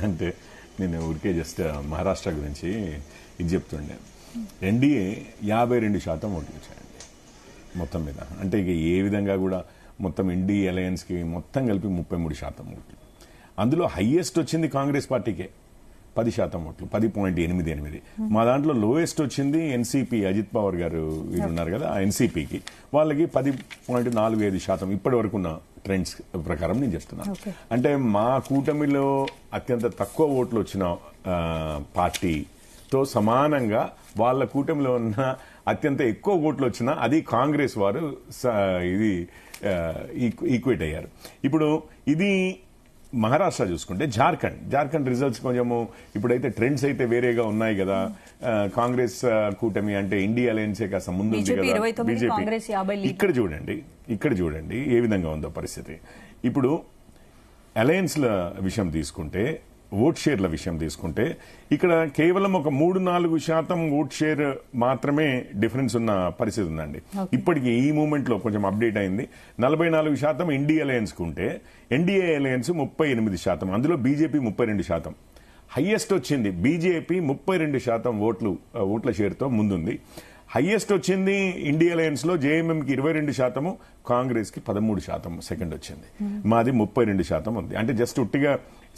అంటే నేను ఊరికే జస్ట్ మహారాష్ట్ర గురించి ఇది చెప్తుండే. ఎన్డీఏ 52% ఓట్లు వచ్చాయండి మొత్తం మీద. అంటే ఇక ఏ విధంగా కూడా మొత్తం ఎన్డీఏ అలయన్స్కి మొత్తం కలిపి 33% ఓట్లు. అందులో హైయెస్ట్ వచ్చింది కాంగ్రెస్ పార్టీకే 10% ఓట్లు, 10.88. మా దాంట్లో లోయెస్ట్ వచ్చింది ఎన్సీపీ, అజిత్ పవార్ గారు వీరు ఉన్నారు కదా, ఆ ఎన్సీపీకి వాళ్ళకి 10.45%. ఇప్పటి వరకు ఉన్న ట్రెండ్స్ ప్రకారం నేను చెప్తున్నాను. అంటే మా కూటమిలో అత్యంత తక్కువ ఓట్లు వచ్చిన పార్టీతో సమానంగా వాళ్ళ కూటమిలో ఉన్న అత్యంత ఎక్కువ ఓట్లు వచ్చిన అది కాంగ్రెస్ వారు ఇది ఈక్వేట్ అయ్యారు. ఇప్పుడు ఇది మహారాష్ట్ర చూసుకుంటే జార్ఖండ్ రిజల్ట్స్ కొంచెము ఇప్పుడైతే ట్రెండ్స్ అయితే వేరేగా ఉన్నాయి కదా. కాంగ్రెస్ కూటమి అంటే ఇండియా అలయన్సే కాస్త ముందు ఉంది కదా బీజేపీ. ఇక్కడ చూడండి ఏ విధంగా ఉందో పరిస్థితి. ఇప్పుడు అలయన్స్ల విషయం తీసుకుంటే, ఓట్ షేర్ల విషయం తీసుకుంటే ఇక్కడ కేవలం ఒక 3-4% ఓట్ షేర్ మాత్రమే డిఫరెన్స్ ఉన్న పరిస్థితి ఉందండి. ఇప్పటికీ ఈ మూమెంట్ లో కొంచెం అప్డేట్ అయింది. 44% ఇండియా అలయన్స్ కు ఉంటే ఎన్డీఏ అలయన్స్ 38%, అందులో బీజేపీ 32%. హైయెస్ట్ వచ్చింది బీజేపీ 32% ఓట్ల షేర్తో ముందుంది. హైయెస్ట్ వచ్చింది ఇండియా అలయన్స్ లో జేఎంఎంకి 22%, కాంగ్రెస్ కి 13% సెకండ్ వచ్చింది. మాది 32% ఉంది. అంటే జస్ట్ ఉట్టిగా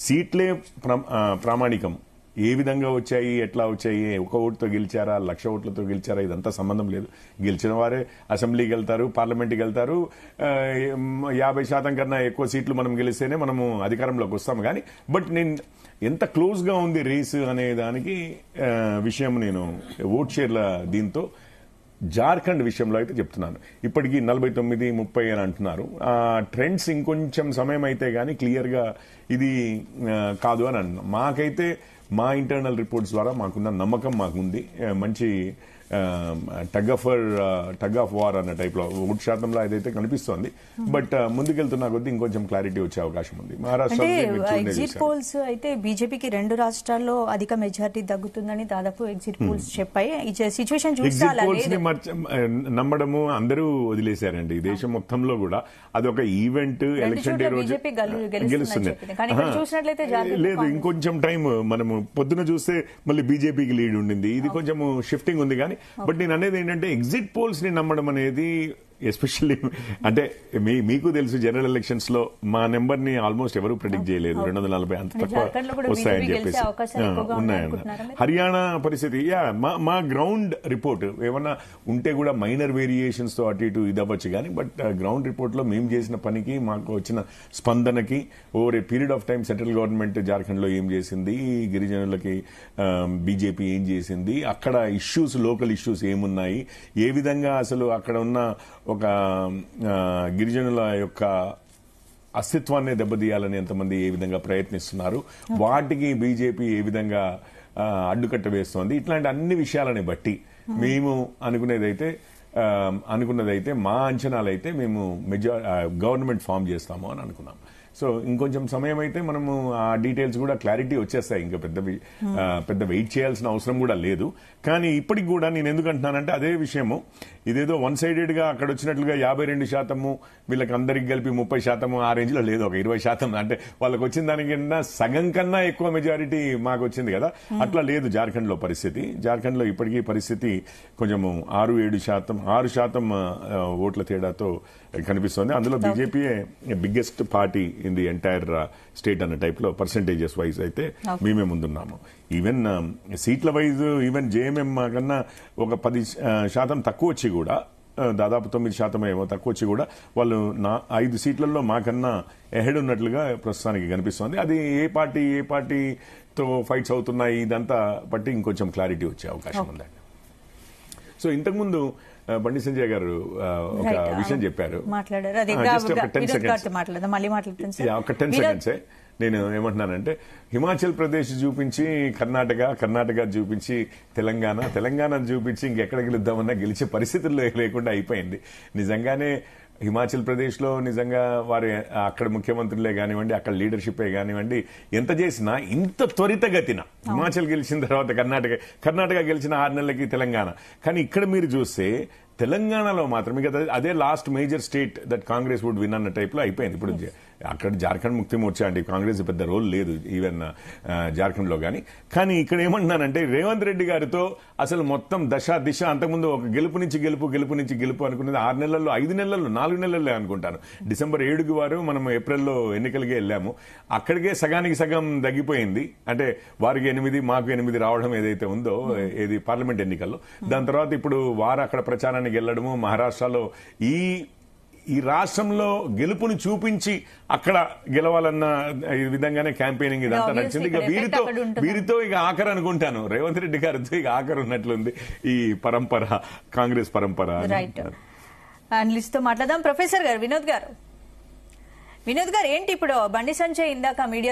సీట్లే ప్రామాణికం. ఏ విధంగా వచ్చాయి, ఎట్లా వచ్చాయి, ఒక ఓటుతో గెలిచారా, 1,00,000 ఓట్లతో గెలిచారా, ఇదంతా సంబంధం లేదు. గెలిచిన వారే అసెంబ్లీకి వెళ్తారు, పార్లమెంట్కి వెళ్తారు. 50% కన్నా ఎక్కువ సీట్లు మనం గెలిస్తేనే మనము అధికారంలోకి వస్తాం. కానీ బట్ నేను ఎంత క్లోజ్ గా ఉంది రేసు అనే దానికి విషయం నేను ఓట్ షేర్ల దీంతో జార్ఖండ్ విషయంలో అయితే చెప్తున్నాను. ఇప్పటికీ 49-30 అని అంటున్నారు. ఆ ట్రెండ్స్ ఇంకొంచెం సమయం అయితే గానీ క్లియర్ గా ఇది కాదు అని అంటున్నాం. మాకైతే మా ఇంటర్నల్ రిపోర్ట్స్ ద్వారా మాకున్న నమ్మకం మాకుంది. మంచి టగ్ ఆఫ్ వార్ అన్న టైప్ లో ఓటు శాతంలో ఏదైతే కనిపిస్తోంది. బట్ ముందుకెళ్తున్నా కొద్దీ ఇంకొంచెం క్లారిటీ వచ్చే అవకాశం ఉంది. మహారాష్ట్ర ఎగ్జిట్ పోల్స్ అయితే బీజేపీకి 2 రాష్ట్రాల్లో అధిక మెజారిటీ తగ్గుతుందని దాదాపు ఎగ్జిట్ పోల్స్ చెప్పాయి. సిచ్యువేషన్ నమ్మడము అందరూ వదిలేశారండి. దేశం మొత్తంలో కూడా అదొక ఈవెంట్. ఎలక్షన్ డే రోజు గెలుస్తుంది. లేదు, ఇంకొంచెం టైం మనము పొద్దున చూస్తే మళ్ళీ బీజేపీకి లీడ్ ఉండింది. ఇది కొంచెం షిఫ్టింగ్ ఉంది. కానీ బట్ నేను అనేది ఏంటంటే ఎగ్జిట్ పోల్స్ ని నమ్మడం అనేది ఎస్పెషల్లీ అంటే మీకు తెలుసు జనరల్ ఎలక్షన్స్ లో మా నెంబర్ ని ఆల్మోస్ట్ ఎవరు ప్రెడిక్ట్ చేయలేదు. 240 అంత తక్కువ వస్తాయని చెప్పేసి ఉన్నాయన్న. హర్యానా పరిస్థితి మా గ్రౌండ్ రిపోర్ట్ ఏమన్నా ఉంటే కూడా మైనర్ వేరియేషన్స్ తో అటు ఇటు ఇది అవ్వచ్చు. కానీ బట్ గ్రౌండ్ రిపోర్ట్ లో మేము చేసిన పనికి మాకు వచ్చిన స్పందనకి over a period of time central government Jharkhand లో ఏం చేసింది, గిరిజనులకి బీజేపీ ఏం చేసింది, అక్కడ ఇష్యూస్ లోకల్ ఇష్యూస్ ఏమున్నాయి, ఏ విధంగా అసలు అక్కడ ఉన్న ఒక గిరిజనుల యొక్క అస్తిత్వాన్ని దెబ్బతీయాలని ఎంతమంది ఏ విధంగా ప్రయత్నిస్తున్నారు, వాటికి బీజేపీ ఏ విధంగా అడ్డుకట్ట వేస్తోంది, ఇట్లాంటి అన్ని విషయాలని బట్టి మేము అనుకున్నదైతే మా అంచనాలైతే మేము గవర్నమెంట్ ఫామ్ చేస్తాము అని అనుకున్నాం. సో ఇంకొంచెం సమయం అయితే మనము ఆ డీటెయిల్స్ కూడా క్లారిటీ వచ్చేస్తాయి. ఇంకా పెద్ద వెయిట్ చేయాల్సిన అవసరం కూడా లేదు. కానీ ఇప్పటికి కూడా నేను ఎందుకు అంటున్నానంటే అదే విషయము, ఇదేదో 1 సైడెడ్ గా అక్కడ వచ్చినట్లుగా 52% వీళ్ళకి అందరికి కలిపి 30% ఆ రేంజ్ లో లేదు. ఒక 20% అంటే వాళ్ళకి వచ్చిన దానికన్నా సగం కన్నా ఎక్కువ మెజారిటీ మాకు వచ్చింది కదా, అట్లా లేదు జార్ఖండ్ లో పరిస్థితి. జార్ఖండ్ లో ఇప్పటికీ పరిస్థితి కొంచెము 6% ఓట్ల తేడాతో కనిపిస్తోంది. అందులో బీజేపీయే biggest party in the entire state అన్న టైప్ లో పర్సెంటేజెస్ వైజ్ అయితే మేమే ముందున్నాము. ఈవెన్ సీట్ల వైజ్ ఈవెన్ జేఎంఎం కన్నా ఒక 10% తక్కువ వచ్చి కూడా, దాదాపు 9% ఏమో తక్కువ వచ్చి కూడా వాళ్ళు 5 సీట్లలో మాకన్నా ఎహెడ్ ఉన్నట్లుగా ప్రస్తుతానికి కనిపిస్తోంది. అది ఏ పార్టీతో ఫైట్స్ అవుతున్నాయి ఇదంతా బట్టి ఇంకొంచెం క్లారిటీ వచ్చే అవకాశం ఉందండి. సో ఇంతకుముందు బండి సంజయ్ గారు ఒక విషయం చెప్పారు. ఒక 10 సెకండ్సే నేను ఏమంటున్నానంటే, హిమాచల్ ప్రదేశ్ చూపించి కర్ణాటక చూపించి తెలంగాణ చూపించి ఇంకెక్కడ గెలుద్దామన్నా గెలిచే పరిస్థితుల్లో లేకుండా అయిపోయింది. నిజంగానే హిమాచల్ ప్రదేశ్ లో నిజంగా వారి అక్కడ ముఖ్యమంత్రులే కానివ్వండి, అక్కడ లీడర్షిప్ కానివ్వండి, ఎంత చేసినా ఇంత త్వరితగతిన హిమాచల్ గెలిచిన తర్వాత కర్ణాటక గెలిచిన 6 నెలలకి తెలంగాణ. కానీ ఇక్కడ మీరు చూస్తే తెలంగాణలో మాత్రం అదే last major state that Congress would win అన్న టైప్ లో అయిపోయింది. ఇప్పుడు అక్కడ జార్ఖండ్ ముక్తి మోర్చా అంటే కాంగ్రెస్ పెద్ద రోల్ లేదు ఈవెన్ జార్ఖండ్ లో కానీ ఇక్కడ ఏమంటున్నానంటే రేవంత్ రెడ్డి గారితో అసలు మొత్తం దశ దిశ అంతకుముందు ఒక గెలుపు నుంచి గెలుపు అనుకున్నది 6 నెలల్లో 5 నెలల్లో 4 నెలల్లో అనుకుంటాను. డిసెంబర్ 7కి వారు మనం ఏప్రిల్లో ఎన్నికలకే వెళ్ళాము. అక్కడికే సగానికి సగం తగ్గిపోయింది. అంటే వారికి 8 మాకు 8 రావడం ఏదైతే ఉందో ఏది పార్లమెంట్ ఎన్నికల్లో. దాని తర్వాత ఇప్పుడు వారు అక్కడ ప్రచారానికి వెళ్ళడము, మహారాష్ట్రలో ఈ రాష్ట్రంలో గెలుపుని చూపించి అక్కడ గెలవాలన్న ఈ విధంగానే క్యాంపెయినింగ్ ఇదంతా నచ్చింది. ఇక వీరితో ఇక ఆఖరు అనుకుంటాను, రేవంత్ రెడ్డి గారితో ఇక ఆఖరు ఉన్నట్లుంది ఈ పరంపర, కాంగ్రెస్ పరంపర. అనలిస్ట్ తో మాట్లాడదాం. ప్రొఫెసర్ గారు వినోద్ గారు ఏంటి ఇప్పుడు బండి సంజయ్ ఇందాక మీడియా